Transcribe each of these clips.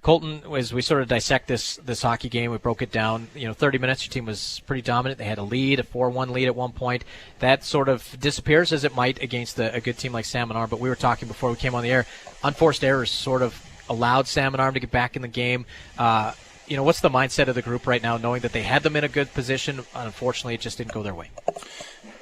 Colton, as we sort of dissect this hockey game, we broke it down. 30 minutes, your team was pretty dominant. They had a lead, a 4-1 lead at one point. That sort of disappears as it might against a good team like Salmon Arm. But we were talking before we came on the air. Unforced errors sort of allowed Salmon Arm to get back in the game. What's the mindset of the group right now, knowing that they had them in a good position? Unfortunately, it just didn't go their way.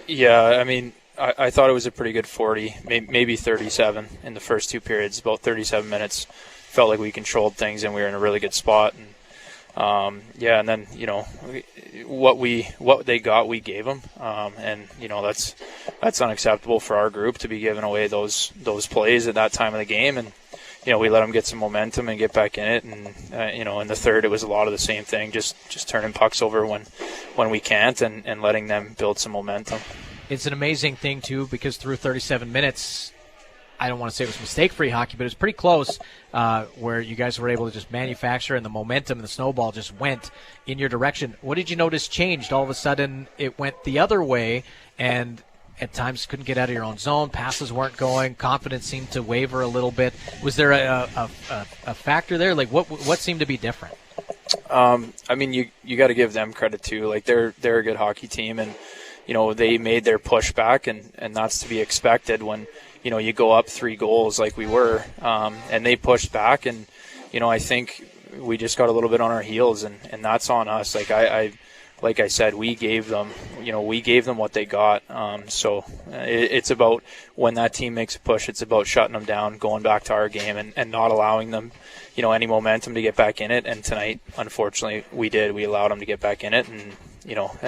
Yeah, I mean, I thought it was a pretty good 40, maybe 37 in the first two periods, about 37 minutes. Felt like we controlled things and we were in a really good spot. And and then what they got, we gave them, and that's unacceptable for our group to be giving away those plays at that time of the game. And we let them get some momentum and get back in it. And in the third, it was a lot of the same thing, just turning pucks over when we can't, and letting them build some momentum. It's an amazing thing too, because through 37 minutes, I don't want to say it was mistake-free hockey, but it was pretty close, where you guys were able to just manufacture, and the momentum and the snowball just went in your direction. What did you notice changed? All of a sudden, it went the other way, and at times couldn't get out of your own zone. Passes weren't going. Confidence seemed to waver a little bit. Was there a factor there? Like, what seemed to be different? I mean, you got to give them credit too. Like, they're a good hockey team, and they made their pushback, and that's to be expected when you go up 3 goals like we were, and they pushed back, and I think we just got a little bit on our heels, and that's on us. Like I said, we gave them what they got. So it's about, when that team makes a push, it's about shutting them down, going back to our game, and not allowing them any momentum to get back in it. And tonight, unfortunately, we did. We allowed them to get back in it, and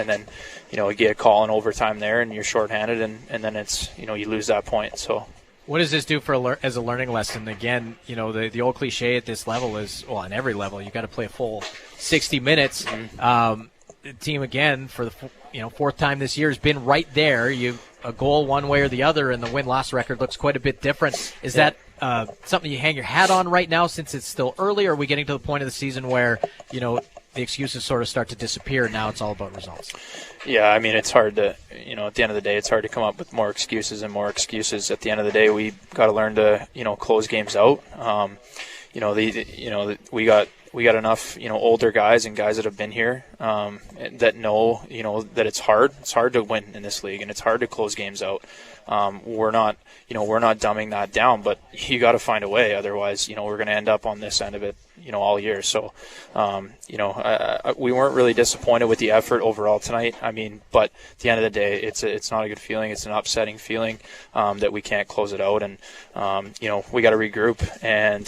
then you get a call in overtime there, and you're shorthanded, and then it's you lose that point. So what does this do as a learning lesson? Again, the old cliche at this level is, well, on every level, you got to play a full 60 minutes. Mm-hmm. The team, again, for the fourth time this year, has been right there. A goal one way or the other, and the win-loss record looks quite a bit different. Is that something you hang your hat on right now, since it's still early, or are we getting to the point of the season where the excuses sort of start to disappear, and now it's all about results? Yeah, I mean, it's hard to, at the end of the day, it's hard to come up with more excuses and more excuses. At the end of the day, we got to learn to, close games out. We got enough, older guys and guys that have been here that know, that it's hard. It's hard to win in this league, and it's hard to close games out. We're not dumbing that down, but you got to find a way. Otherwise, we're going to end up on this end of it, all year. So, we weren't really disappointed with the effort overall tonight. I mean, but at the end of the day, it's not a good feeling. It's an upsetting feeling that we can't close it out. And, we got to regroup. And,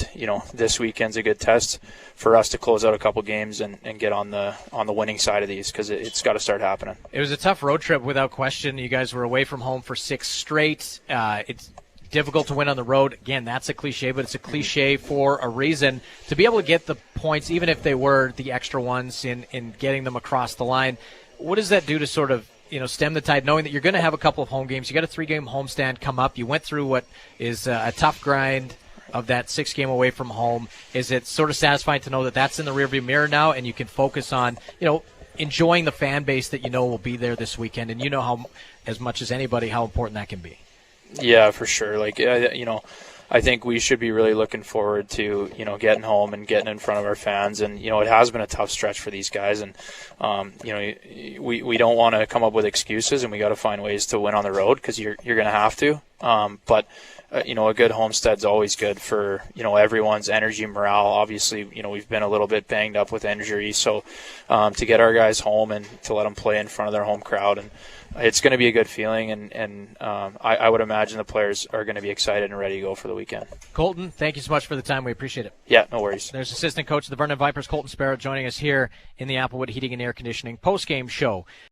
this weekend's a good test for us to close out a couple games and get on the winning side of these, because it's got to start happening. It was a tough road trip without question. You guys were away from home for 6 straight. It's difficult to win on the road. Again, that's a cliche, but it's a cliche for a reason. To be able to get the points, even if they were the extra ones, in getting them across the line, what does that do to sort of stem the tide, knowing that you're going to have a couple of home games? You got a 3-game homestand come up. You went through what is a tough grind of that 6-game away from home. Is it sort of satisfying to know that that's in the rearview mirror now, and you can focus on enjoying the fan base that will be there this weekend, and how, as much as anybody, how important that can be? Yeah, for sure. I think we should be really looking forward to, getting home and getting in front of our fans. And, it has been a tough stretch for these guys. And, we don't want to come up with excuses, and we got to find ways to win on the road, because you're going to have to. But a good homestead's always good for, everyone's energy, morale. Obviously, we've been a little bit banged up with injury. So to get our guys home and to let them play in front of their home crowd, and it's going to be a good feeling, and I would imagine the players are going to be excited and ready to go for the weekend. Colton, thank you so much for the time. We appreciate it. Yeah, no worries. There's assistant coach of the Vernon Vipers, Colton Sparrow, joining us here in the Applewood Heating and Air Conditioning post-game show.